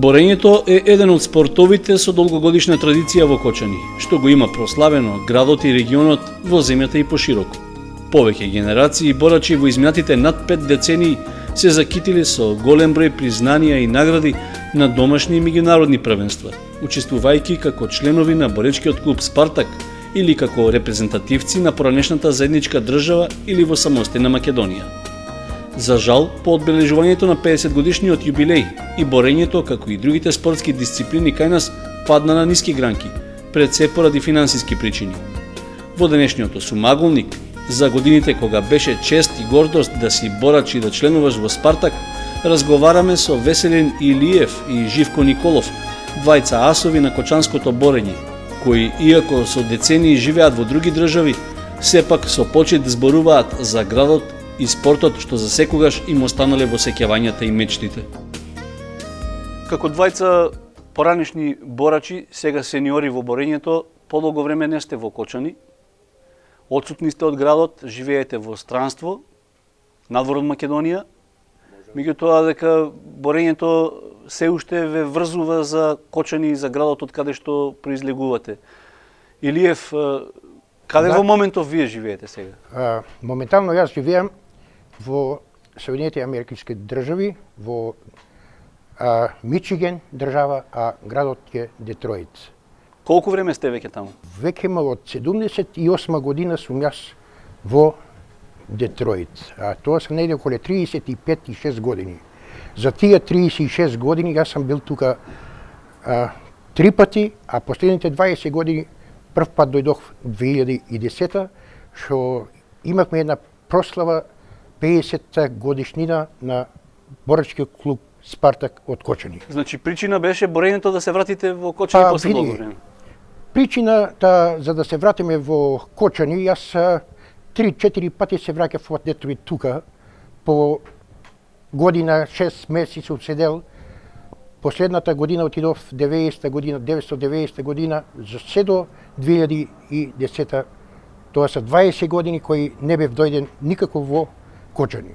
Борењето е еден од спортовите со долгогодишна традиција во Кочани, што го има прославено градот и регионот во земјата и пошироко. Повеќе генерации борачи во изминатите над 5 децении се закитиле со голем број признанија и награди на домашни и меѓународни првенства, учествувајќи како членови на боречкиот клуб Спартак или како репрезентативци на поранешната заедничка држава или во самостојна Македонија. За жал, по одбележувањето на 50 годишниот јубилеј и борењето, како и другите спортски дисциплини кај нас, падна на ниски гранки, пред се поради финансиски причини. Во денешниот осумаголник, за годините кога беше чест и гордост да си борач и да членуваш во Спартак, разговараме со Веселин Илиев и Живко Николов, двајца асови на кочанското борење, кои, иако со децении живеат во други држави, сепак со почит зборуваат за градот и спортот што за секогаш им останале во сеќавањата и мечтите. Како двајца поранешни борачи, сега сениори во борењето, подолго време не сте во Кочани, отсутни сте од градот, живеете во странство, надвор од Македонија, меѓутоа дека борењето се уште ве врзува за Кочани и за градот од каде што произлегувате. Илиев, каде во моментов вие живеете сега? Моментално јас живеам во Соединетите Американски држави, во Мичиген држава, а градот е Детройт. Колку време сте веќе таму? Веќе од 78 година сум јас во Детройт. Тоа се негде околу 35-6 години. За тие 36 години јас сум бил тука 3 пати, а последните 20 години прв пат дојдох 2010-та, што имавме една прослава 50-та годишнина на борачкиот клуб Спартак од Кочани. Значи причина беше борењето да се вратите во Кочани после долго време? Причината за да се вратиме во Кочани, јас 3-4 пати се враќав во Детройт тука, по година 6 месеци сум седел. Последната година отидов 990 година, за се до 2010, тоа се 20 години кои не бев дојден никако во Кочани.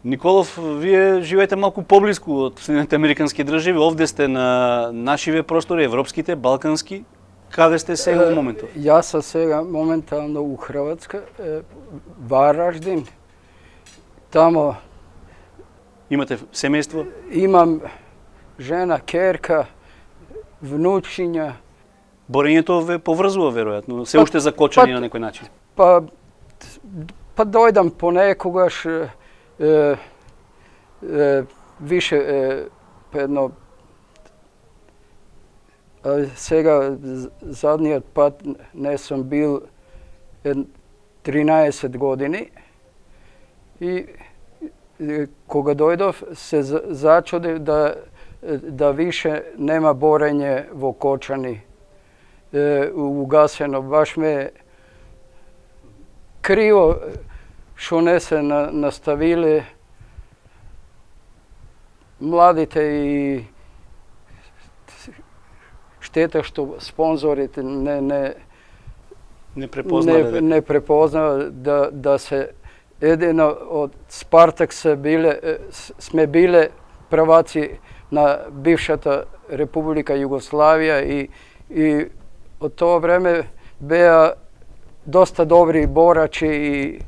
Николов, вие живеете малку поблиску од Соединетите Американски држави, овде сте на нашиве простори, европските, балкански. Каде сте сега во моментов? Јас сум сега моментално у Хрватска, Вараждин. Тамо имате семејство? Имам жена, керка, внучиња. Борењето ве поврзува веројатно, се уште за Кочани на некој начин. Па дојдам понекогаш више едно. Сега задниот пат не сум бил 13 години и кога дојдов се зачудив да више нема борење во Кочани. Угасено, баш ме криво што не се наставиле младите и штета што спонзорите не препознава да се едино од Спартак сме биле прваци на бившата Република Југославија и од тоа време беа доста добри борачи и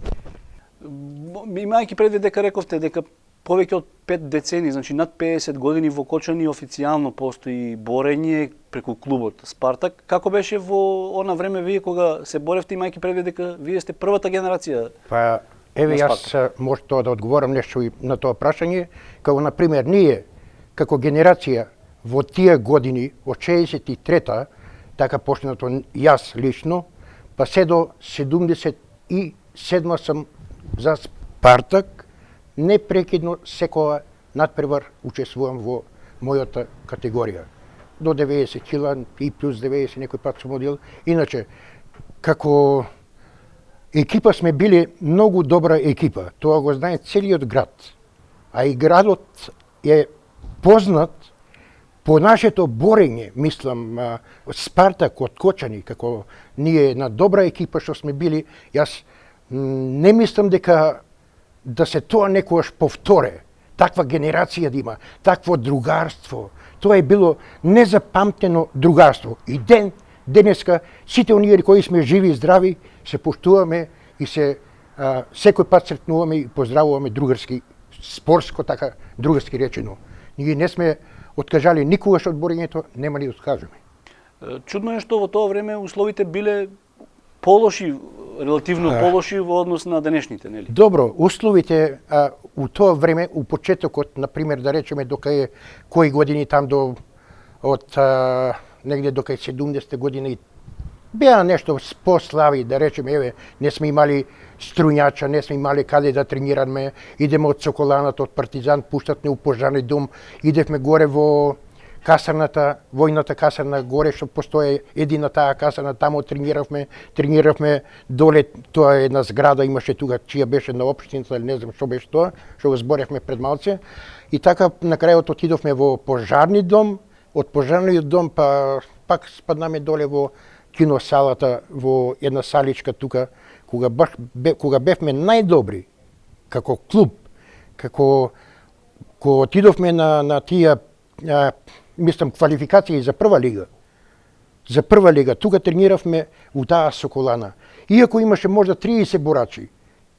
имајќи предвид дека рековте дека повеќе од 5 децени, значи над 50 години во Кочани официјално постои борење преку клубот Спартак. Како беше во она време вие кога се боревте, имајќи предвид дека вие сте првата генерација? Па еве јас може тоа да одговорам нешто и на тоа прашање, како на пример ние како генерација во тие години од 63-та, така почнато јас лично, па се до 77 сам за Спартак, непрекидно секоја надпревар учествувам во мојата категорија. До 90 кила и плюс 90 некој пат сум одил. Иначе, како екипа сме били многу добра екипа. Тоа го знае целиот град. А и градот е познат по нашето борење, мислам, Спартак од Кочани, како ние една добра екипа што сме били. Јас не мислам дека да се тоа некојаш повторе. таква генерација да има, такво другарство. Тоа е било незапамтено другарство. И денеска сите оние кои сме живи и здрави се поштуваме и се секој пат сретнуваме и поздравуваме другарски, спорско така другарски речено. Ние не сме откажали никогаш од борењето, нема ни да откажеме. Чудно е што во тоа време условите биле полоши, релативно полоши во однос на денешните, нели? Добро, условите у тоа време, у почетокот, например, да речеме дока кои години там од негде дока 70 години беа нешто послави, да речеме, еве, не сме имали струњача, не сме имали каде да тренираме, идеме од Соколаната, од Партизан, пуштат не у пожарни дом, идевме горе во касарната, војната касарна горе, што постои едина таа касарна, таму трениравме доле, тоа е една зграда имаше тука, чија беше на општината, не знам што беше тоа, што го зборевме пред малце. И така на крајот отидовме во пожарни дом, од пожарниот дом пак спаднаме доле во киносалата, во една саличка тука, кога бевме најдобри како клуб, кога отидовме на тие мислам квалификации за прва лига. За прва лига тука трениравме у таа Соколана. Иако имаше можда 30 борачи,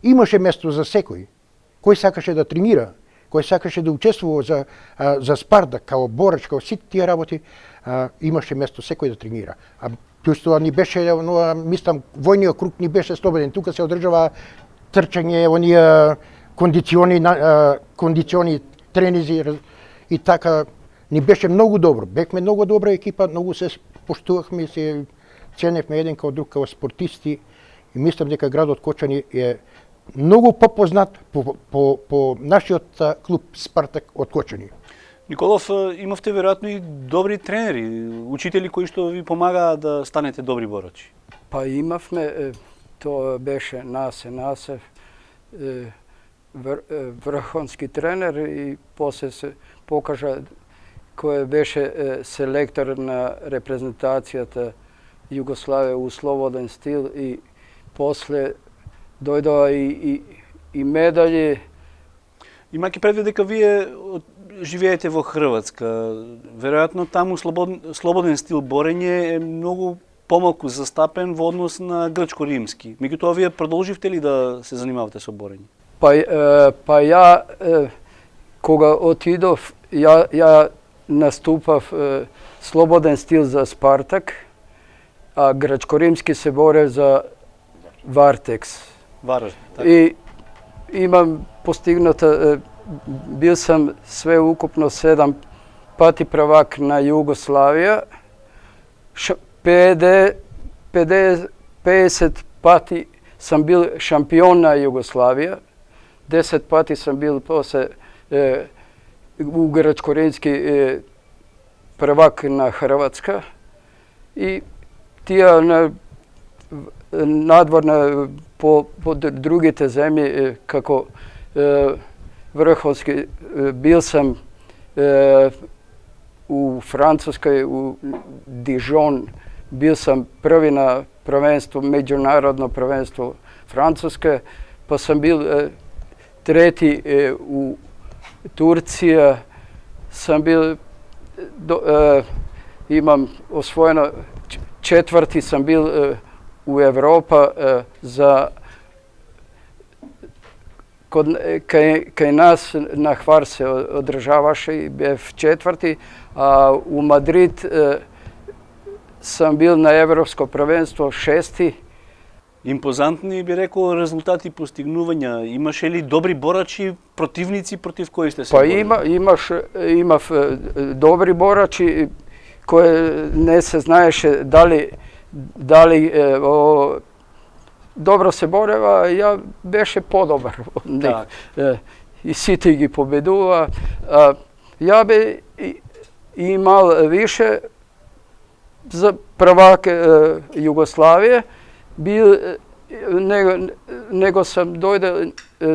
имаше место за секој. Кој сакаше да тренира, кој сакаше да учествува за Спартак, као борач, као сите тие работи, имаше место секој да тренира. Плюс тоа ни беше, мислам, војниот круг ни беше слободен. Тука се одржава трчање, оние кондициони тренизи и така ни беше многу добро. Бевме многу добра екипа, многу се поштувавме, се ценевме еден као друг, као спортисти и мислам дека градот Кочани е многу попознат по нашиот клуб Спартак од Кочани. Николов, имавте веројатно и добри тренери, учители кои што ви помагаа да станете добри борачи. Па имавме, тоа беше Насев, врховски тренер и после се покажа кој беше селектор на репрезентацијата Југославија у слободен стил и после дојдоа и медали. Имајќи предвид дека вие живеете во Хрватска, веројатно таму слободен стил борење е многу помалку застапен во однос на грчко-римски. Меѓутоа вие продолживте ли да се занимавате со борење? Па ја кога отидов, ја наступав слободен стил за Спартак, а грчко-римски се боре за Вартекс. И имам постигната, бил сам све укупно 7 пати правак на Југославија, 50 пати сам бил шампион на Југославија, 10 пати сам бил после у грчко-римски првак на Хрватска и тие надворно по другите земји како врховски бил сам у Француској, у Дижон, бил сам први на првенство, меѓународно првенство Француска, па сам бил трети у Турција, сам бил имам освоено четврти сам бил у Европа за кај нас на Хвар се одржаваше и бев четврти, а у Мадрид сам бил на европско првенство шести. Импозантни би рекол резултати, постигнувања. Имаше ли добри борачи, противници против кои сте се борили? Па имав добри борачи кои не се знаеше дали добро се борева, ја беше подобар од них. И сите ги победува. Ја би имал више за првак Југославија, него сам дојде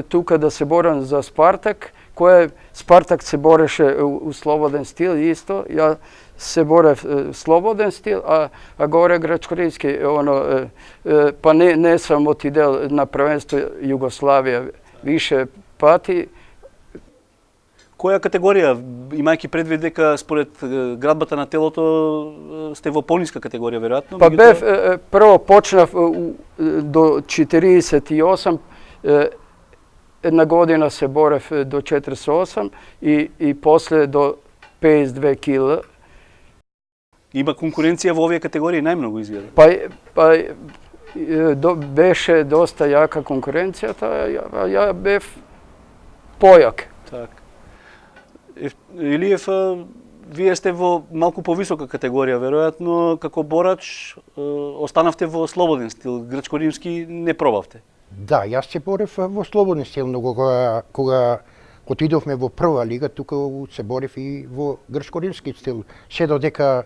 тука да се борам за Спартак, кој Спартак се бореше у слободен стил исто, ја се борев слободен стил, а горе грчко-римски, па не сам отидел на првенство Југославија више пати. Која категорија, имајќи предвид дека според градбата на телото сте во пониска категорија веројатно? Па бев прво почнав до 48, една година се борев до 48 и после до 52 кила. Има конкуренција во овие категории најмногу изгледа. Беше доста јака конкуренцијата, ја бев појак. Так. Илиев, вие сте во малку повисока категорија, веројатно како борач останавте во слободен стил, грчко-римски не пробавте. Да, јас се борев во слободен стил, но кога отидовме во прва лига, тука се борев и во грчко-римски стил. Се додека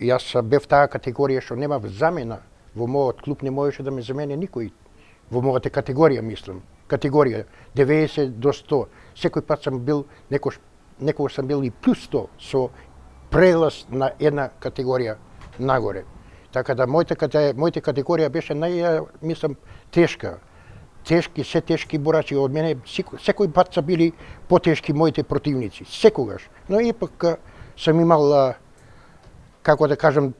јас бев таа категорија што нема замена, во мојот клуб не можеше да ме замени никој. Во мојата категорија, мислам. Категорија 90 до 100. Секој пат сам бил, некогаш сам бил и плюс 100 со прелаз на една категорија нагоре. Така да мојата категорија беше мислам, тешка. Се тешки борачи од мене, секој пат са били потешки моите противници, секогаш. Но ипак сам имал, како да кажам,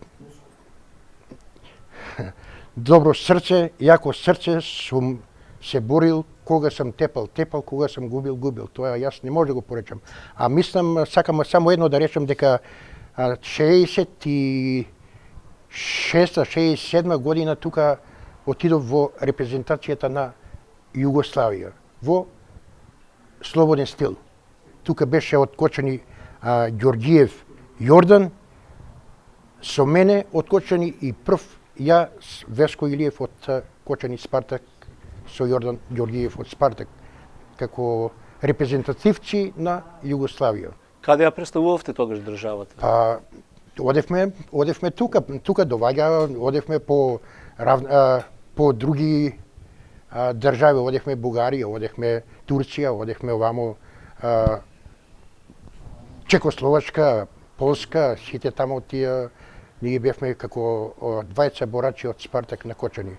добро срце, јако срце, сум се борил, кога сам тепал, кога сам губил. Тоа јас не може да го поречам. А мислам, сакам само едно да речам дека 66-67 година тука отидов во репрезентацијата на Југославија, во слободен стил. Тука беше откочени Ѓорѓиев Јордан, со мене откочени и прв Веско Илиев од Кочани Спартак, со Јордан Ѓорѓиев од Спартак, како репрезентативци на Југославија. Каде ја представувавте тогаш државата? Одевме тука доваѓа, одевме по други држави, одевме Бугарија, одевме Турција, одевме овамо Чекословачка, Полска, сите таму тие, ние бевме како 20 борачи од Спартак на Кочани.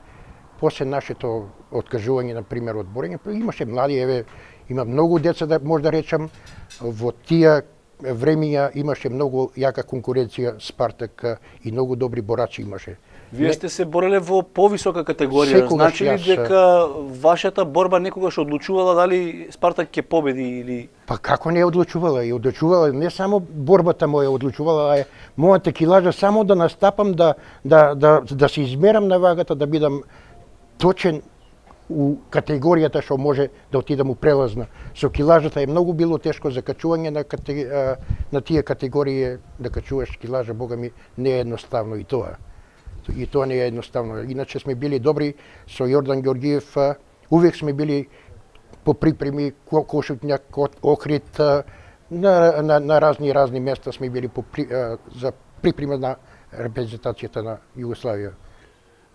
После нашето откажување, например, од борење, имаше млади, има многу деца, да може да речам, во тие времења имаше многу јака конкуренција Спартак и многу добри борачи имаше. Вие сте се бореле во повисока категорија, значи ли дека вашата борба некогаш одлучувала дали Спартак ќе победи или... Па како не одлучувала? И одлучувала не само борбата моја, одлучувала е мојата килажа само да настапам, да се измерам на вагата, да бидам точен у категоријата што може да отидам у прелазна. Со килажата е многу било тешко за качување на тие категории, да качуваш килажа, бога ми, не е едноставно и тоа. И тоа не е едноставно. Иначе сме били добри со Јордан Ѓорѓиев, увек сме били по припреми, Кошутњак, Охрид, на разни места сме били за припрема на репрезентацијата на Југославија.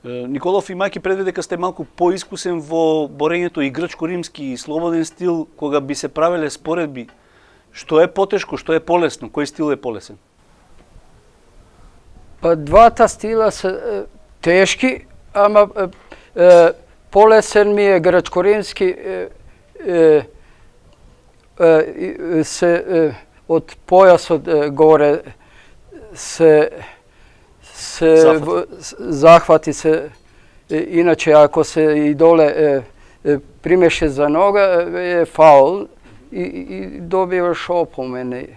Николов, имајќи предвид дека сте малку поискусен во борењето и грчко-римски и слободен стил, кога би се правеле споредби, што е потешко, што е полесно, кој стил е полесен? Па двата стила се тешки, ама полесен ми е грчко-римски, од појасот горе се захвати се, иначе ако се и доле примеше за нога, е фаул и добиваш опомене.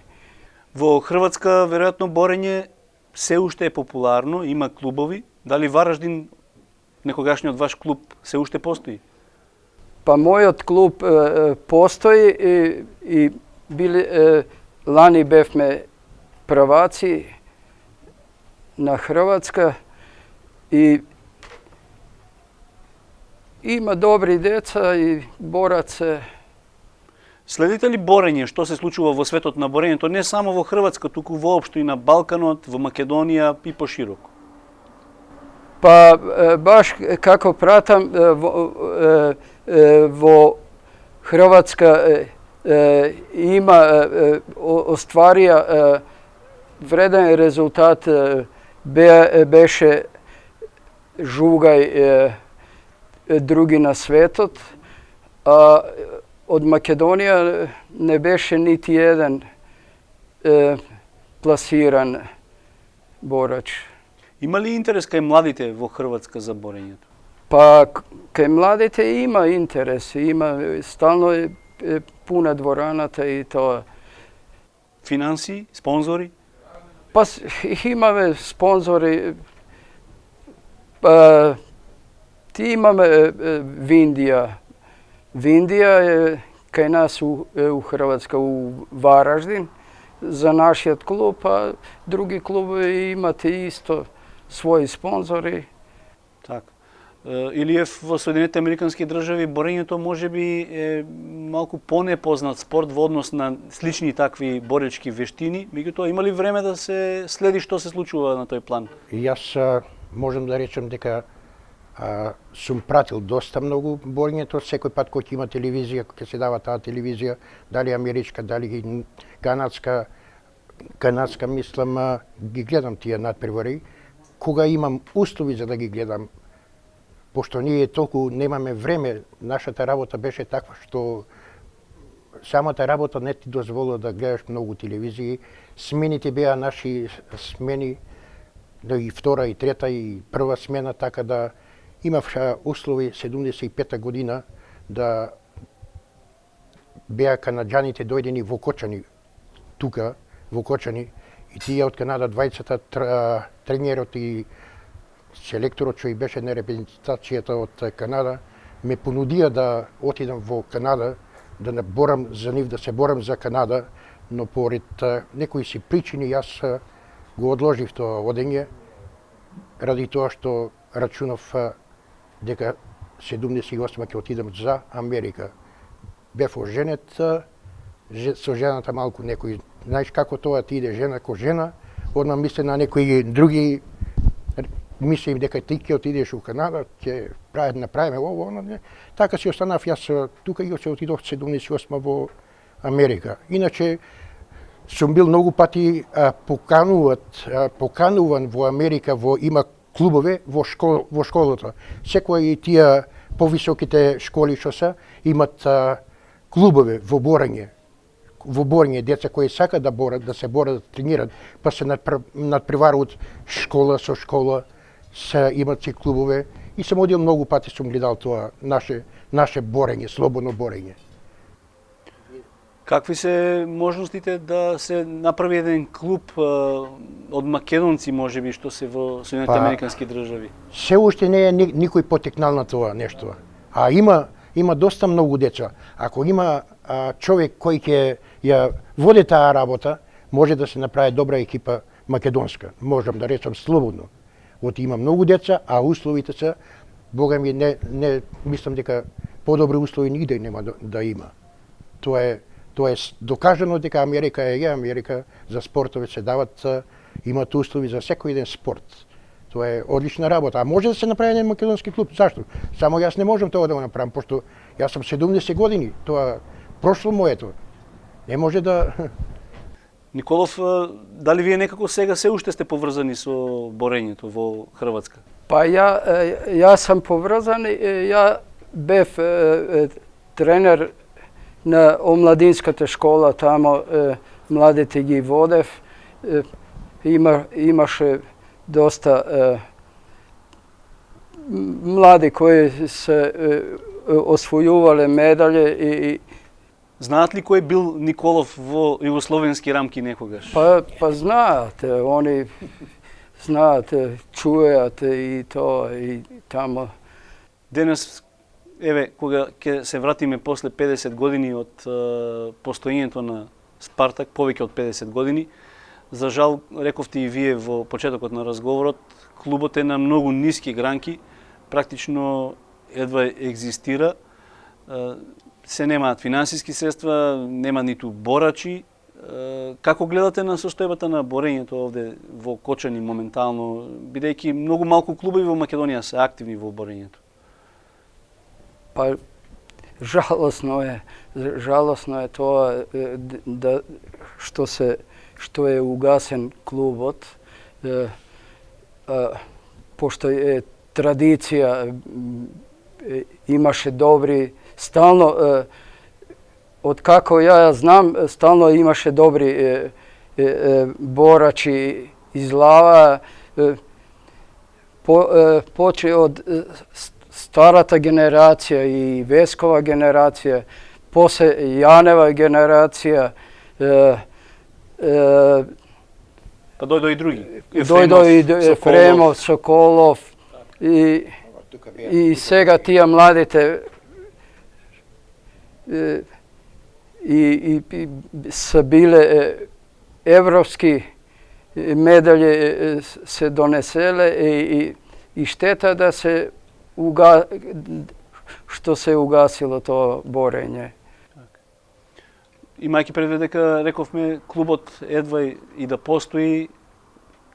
Во Хрватска, веројатно, борење се уште е популарно, има клубови. Дали Вараждин, некогашниот ваш клуб, се уште постои? Па мојот клуб постои и лани бевме прваци на Хрватска и има добри деца и бораци. Следите ли борење, што се случува во светот на борењето, не само во Хрватска, туку воопшто и на Балканот, во Македонија и пошироко? Па баш како пратам во Хрватска има остварија вреден резултат, беше Жугај други на светот, а od Makedonija ne beše niti jedan plasiran borač. Има ли интерес кај младите во Хрватска за борењето? Pa kaj mladite ima interes, stalno je puna dvoranata i to. Финансии, спонзори? Pa imame sponzori, ti imame Vindija. Vindija je kaj nas u Hrvatska, u Varaždin, za naš klub, a drugi klubovi imate isto svoji sponzori. Така. Илиев во Соединетите Американски држави борењето можеби е малку понепознат спорт во однос на слични такви боречки вештини, меѓутоа има ли време да се следи што се случува на тој план? И јас можам да речем дека сум пратил доста многу борењето, секој пат кога има телевизија, кога се дава таа телевизија, дали америчка, дали канадска, мислам, ги гледам тие надпревари, кога имам услови за да ги гледам. Пошто ние толку немаме време, нашата работа беше таква што самата работа не ти дозволува да гледаш многу телевизии. Смените беа наши смени, и втора, и трета, и прва смена, така да имав услови 75-та година да беа канаѓаните дојдени во Кочани, тука, во Кочани, и тие од Канада, двајцата тренерот и селекторот што и беше на репрезентацијата од Канада, ме понудија да отидам во Канада, да не борам за нив, да се борам за Канада, но поред некои си причини јас го одложив тоа одење, ради тоа што рачунав дека 78 ќе отидам за Америка. Бев оженет со жената малку некои, знаеш како тоа ти иде жена ко жена, одма мисли на некои други, мислив дека ти ќе отидеш у Канада, ќе направиме ово, оно. Така си останав јас тука и се отидов 78 во Америка. Иначе сум бил многу пати покануван во Америка, има клубове во школата. Секоја и тие повисоките школи што се имат клубове во борење. Во борење деца кои сакаат да борат, да се борат, да тренират, па се надпреваруваат школа со школа, се имат си клубове и сум одил многу пати, сум гледал тоа наше борење, слободно борење. Какви се можностите да се направи еден клуб од македонци, можеби, што се во Соединетите Американски држави? Се уште не е никој потекнал на тоа нешто. А има доста многу деца. Ако има човек кој ќе ја води таа работа, може да се направи добра екипа македонска. Можам да речам слободно. Има многу деца, а условите се, Бога ми, не мислам дека подобри услови нигде нема да има. Тоа е докажано дека Америка е Америка, за спортове се дават, имат услови за секој еден спорт. Тоа е одлична работа. А може да се направи еден македонски клуб. Зашто? Само јас не можам тоа да го направам, пошто јас сум 70 години. Тоа прошло моето. Не може да... Николов, дали вие некако сега се уште сте поврзани со борењето во Хрватска? Па ја сам поврзан, ја бев тренер на омладинската школа, тамо младите ги водев. Имаше доста млади кои се освојувале медалје и Знаат ли кој бил Николов во југословенски рамки некогаш? Па знаат, они знаат, чујат и тоа и тамо. Денес, еве, кога ќе се вратиме после 50 години од постоењето на Спартак, повеќе од 50 години, за жал, рековте и вие во почетокот на разговорот, клубот е на многу ниски гранки, практично едва екзистира, се немаат финансиски средства, нема ниту борачи. Како гледате на состојбата на борењето овде во Кочани моментално, бидејќи многу малку клубови во Македонија се активни во борењето? Па жалосно е тоа да што е угасен клубот, пошто е традиција, имаше добри, стално od kako ja znam, stalno imaše dobri borači iz Lava. Poče od starata generacija i Veskova generacija, posle Janeva generacija, Pa dojdo i drugi. dojdo i Efremov, Sokolov i сега tija mladite i са bile evropski medalje se donesele i šteta da se što se ugasilo to borenje. Имајќи предвид дека рековме клубот едва и да постои,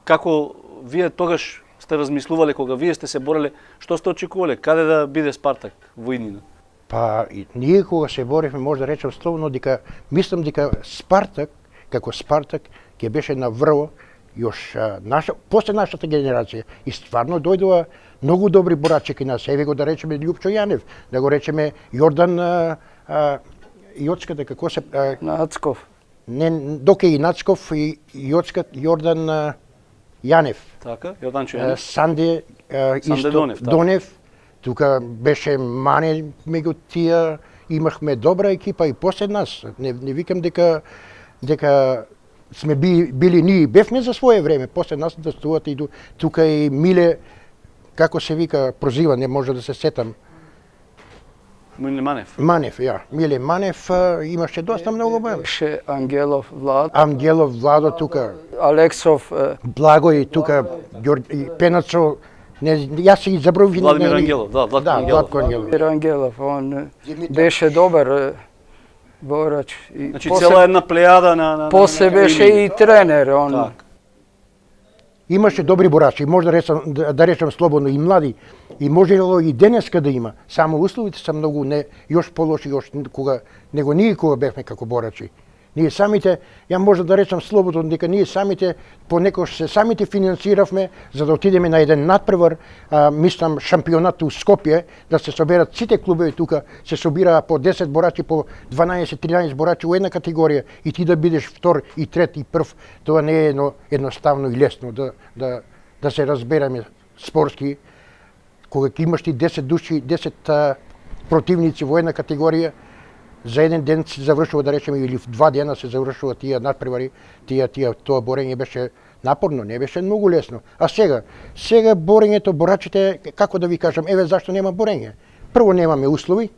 како вие тогаш сте размислувале кога вие сте се бореле, што сте очекувале, каде да биде Спартак во иднина? Па и ние кога се боривме, може да речем словно дека мислам дека Спартак, како Спартак, ќе беше на врво још после нашата генерација. И стварно дојдоа многу добри борачи кај нас. Еве го да речеме Љупчо Јанев, да го речеме Јордан Јоцката, како се... Нацков. Не, доке и Нацков и Јордан Јанев. Така, Јорданчо Јанев. Санде исто Донев. Тука беше Мане меѓу тие, имахме добра екипа и после нас. Не викам дека сме били ние, бевме за свое време, после нас достуват и тука и Миле, како се вика, прозива, не може да се сетам. Миле Манев. Манев, ја. Миле Манев имаше доста многу бе. Беше Ангелов Влад. Ангелов Владо тука. Алексов. Благо и тука Пенацо. Не, јас си забравив. Владимир Ангелов, да, Владко Ангелов. Ангелов, он беше добар борач. Значи цела една плејада на после беше и тренер, он. Так. Имаше добри борачи, може да речем слободно и млади, и можело и денеска да има, само условите се многу не још полоши него ние кога бевме како борачи. Ние самите, ја може да речем слободно дека ние самите понекогаш се самите финансиравме за да отидеме на еден надпревар, мислам шампионат у Скопје, да се соберат сите клубови тука, се собираа по 10 борачи, по 12-13 борачи у една категорија и ти да бидеш втор и трет и прв, тоа не е едноставно и лесно да се разбереме спортски. Кога имаш ти 10 души, 10 противници во една категорија, за еден ден се завршува, да речеме, или в 2 дена се завршува тие надпревари, тоа борење беше напорно, не беше многу лесно. А сега борењето, борачите, како да ви кажам, еве зашто нема борење. Прво немаме услови,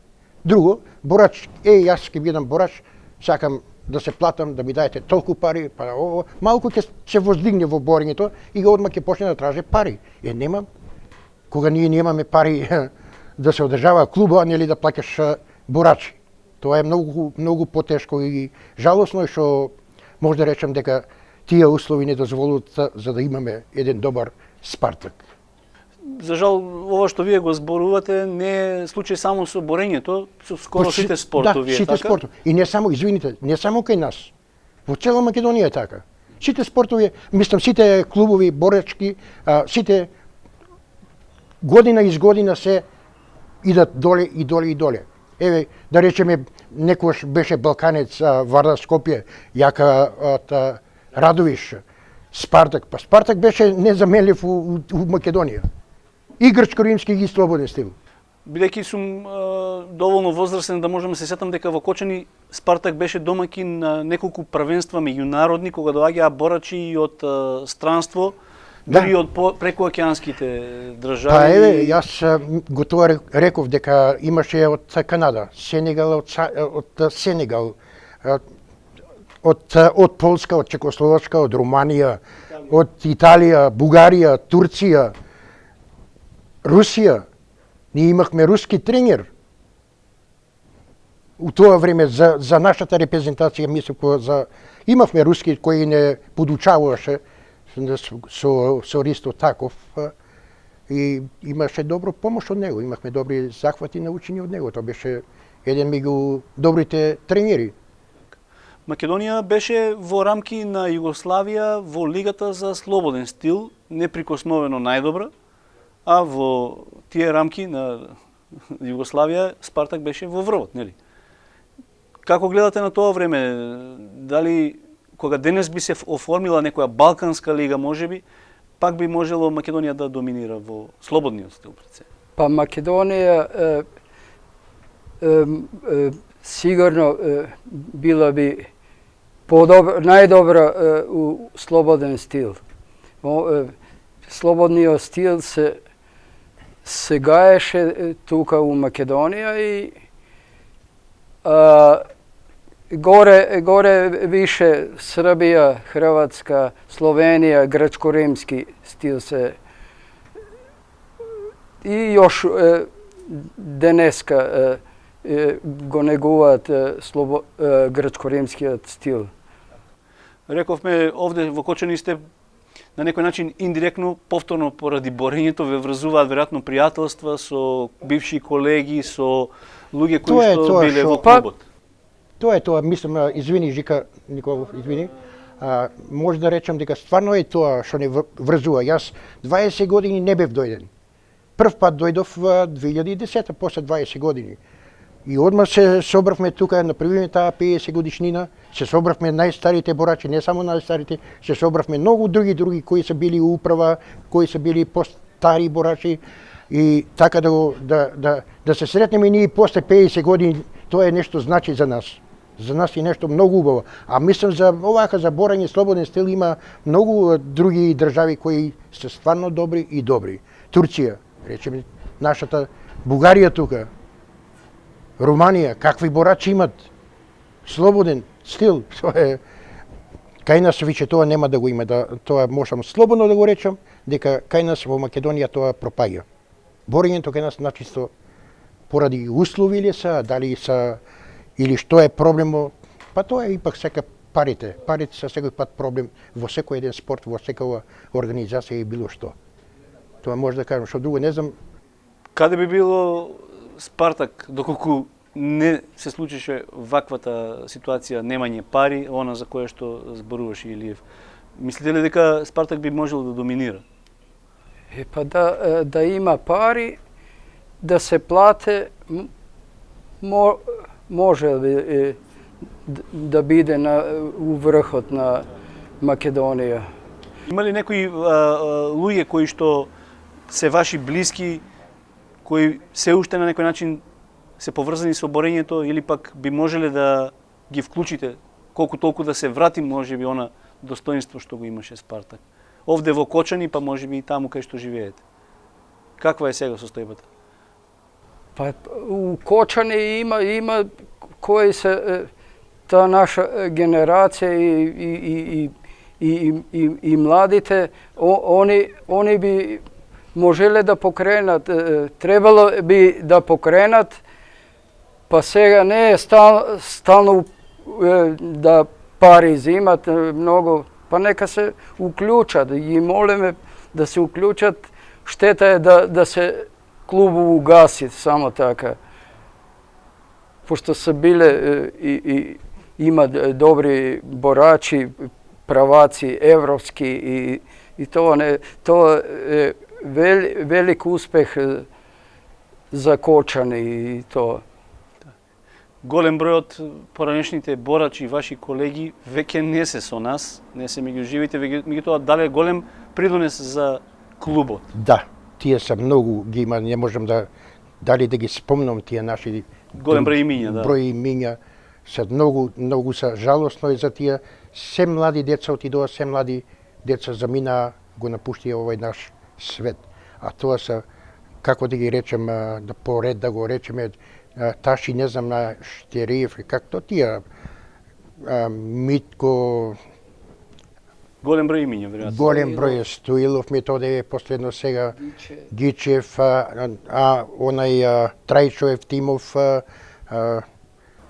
друго, борач, јас ќе бидам борач, сакам да се платам, да ми даете толку пари, па ово, малку ќе се воздигне во борењето и одма ќе почне да траже пари. Нема, кога ние немаме пари да се одржава клуба, нели да плаќаш борачи. Тоа е многу потешко и жалосно што може да речем дека тие услови не дозволуваат за да имаме еден добар Спартак. За жал, ова што вие го зборувате не е случај само со борењето, со скоро сите спортови, сите така? спортови. И не само, извините, не само кај нас. Во цела Македонија е така. Сите спортови, мислам, сите клубови, борачки, сите година из година се идат доле и доле и доле. Еве, да речеме, некојаш беше Балканец, Варда Скопје, Јака од Радовиш, Спартак. Па Спартак беше незаменлив у Македонија. И грчко-римски и слободен стил. Бидејќи сум доволно возрастен да можам да се сетам дека во Кочани Спартак беше домаќин на неколку првенства меѓународни кога доаѓаа борачи и од странство, дури од прекуокеанските држави. Па еве, јас го тоа реков дека имаше од Канада, Сенегал, од Сенегал, од Полска, од Чекословачка, од Руманија, од Италија, Бугарија, Турција, Русија. Ние имахме руски тренер. У тоа време за нашата репрезентација, мислам, имавме руски кои не подучаваше со Ристо Таков и имаше добро помош од него, имахме добри захвати научени од него. Тоа беше еден меѓу добрите тренери. Македонија беше во рамки на Југославија во Лигата за слободен стил, неприкосновено најдобра, а во тие рамки на Југославија Спартак беше во врвот, нели? Како гледате на тоа време? Дали кога денес би се оформила некоја балканска лига, можеби, пак би можело Македонија да доминира во слободниот стил пред се? Pa Makedonija sigurno bila bi najdobra u slobodan stil. Slobodnio stil se gaješe tuka u Makedonija i gore više Srbija, Hrvatska, Slovenija, grčko-rimski stil se i još deneska го негуваат грчко-римскиот стил. Рековме, овде во Кочани сте на некој начин индиректно, повторно поради борењето, ве врзуваат веројатно пријателства со бивши колеги, со луѓе кои што биле во клубот. Тоа е тоа, мислам, извини Жика Николов, извини. Може да речам дека стварно е тоа што не врзува. Јас 20 години не бев дојден. Прв пат дојдов во 2010, после 20 години. И одма се собравме тука, направиме таа 50 годишнина, се собравме најстарите борачи, не само најстарите, се собравме многу други кои се били управа, кои се били постари борачи и така да се сретнеме ние после 50 години, тоа е нешто значи за нас. За нас е нешто многу убаво. А мислам за овака за борење слободен стил има многу други држави кои се стварно добри и добри. Турција, речеме нашата Бугарија тука, Руманија, какви борачи имат? Слободен стил. Кај нас више тоа нема да го има, тоа можам слободно да го речам, дека кај нас во Македонија тоа пропаѓа. Борењето кај нас начисто поради услови ли са, дали са или што е проблемо, па тоа е ипак сека парите. Парите се секој пат проблем во секој еден спорт, во секоја организација и било што. Тоа може да кажам, што друго не знам. Каде би било Спартак, доколку не се случише ваквата ситуација, немање пари, она за кое што зборуваше Илиев? Мислите ли дека Спартак би можел да доминира? Па да има пари, да се плате, може да биде у врхот на Македонија. Има ли некои луѓе кои што се ваши блиски, кои се уште на некој начин се поврзани со борењето или пак би можеле да ги вклучите, колку толку да се врати можеби она достоинство што го имаше Спартак? Овде во Кочани, па можеби и таму кај што живеете. Каква е сега состојбата? Па у Кочани има кои се та наша генерација и младите, они би можеле да покренат, требало би да покренат, па сега не е стално да пари зимат многу, па нека се уклучат, и молиме да се уклучат. Штета е да се клубу угаси само така. Пошто се биле и има добри борачи, праваци, европски и тоа е велик успех за Кочани и тоа. Голем број од поранешните борачи, ваши колеги, веќе не се со нас, не се меѓу живите, меѓутоа дале голем придонес за клубот. Да, тие се многу ги има, не можам дали да ги спомнам тие наши голем број имиња, да. Број имиња се многу се жалосно е за тие. Се млади деца отидоа, се млади деца заминаа, го напуштија овој наш свет. А тоа се, како да ги речем, да поред да го речеме, Таши, не знам, на Штериев, както тие, Митко... Голем број имиња, веројатно. Голем број, Стоилов, Методе, последно сега, Гичев, онај Трајчоев, Тимов,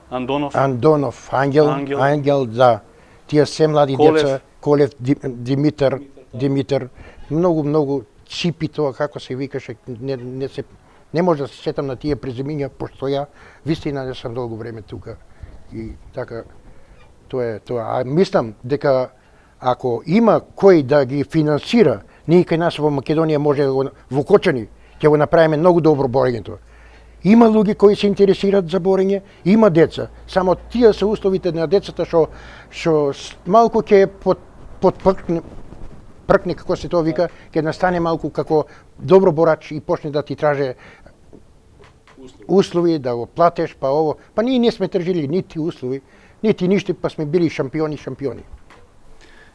Андонов, Ангел, да. Тие се млади деца, Колев, Димитар, многу Ципи тоа, како се викаше, не може да се сетам на тие презимиња, пошто ја вистина не сум долго време тука. И така, тоа е тоа. А мислам дека ако има кој да ги финансира, ние кај нас во Македонија може во Кочани ќе го направиме многу добро борењето. Има луѓе кои се интересираат за борење, има деца. Само тие се условите на децата што малку ќе пркне, како се тоа вика, ќе настане малку како добро борач и почне да ти траже услови, да го платеш, па ово. Па ние не сме тржили нити услови, нити ништо, па сме били шампиони.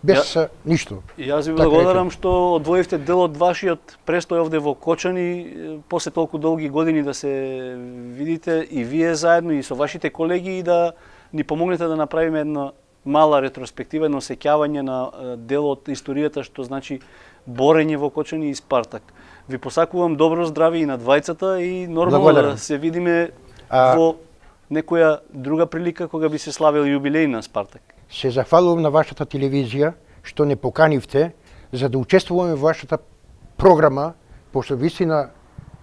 Без ништо. Јас ви благодарам што одвоивте дел од вашиот престој овде во Кочани, после толку долги години да се видите и вие заедно и со вашите колеги и да ни помогнете да направиме една мала ретроспектива, едно сеќавање на дел од историјата што значи борење во Кочани и Спартак. Ви посакувам добро здравје и на двајцата и нормално да се видиме во некоја друга прилика кога би се славил јубилеј на Спартак. Се зафалувам на вашата телевизија што не поканивте за да учествуваме во вашата програма, пошто вистина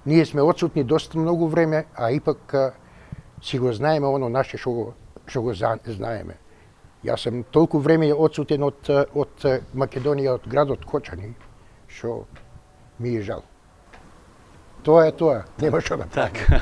ние сме отсутни доста многу време, а ипак си го знаеме оно наше што го знаеме. Јас сум толку време отсутен од Македонија, од градот Кочани, што ми е жал. Тоа е тоа, нема што да правим.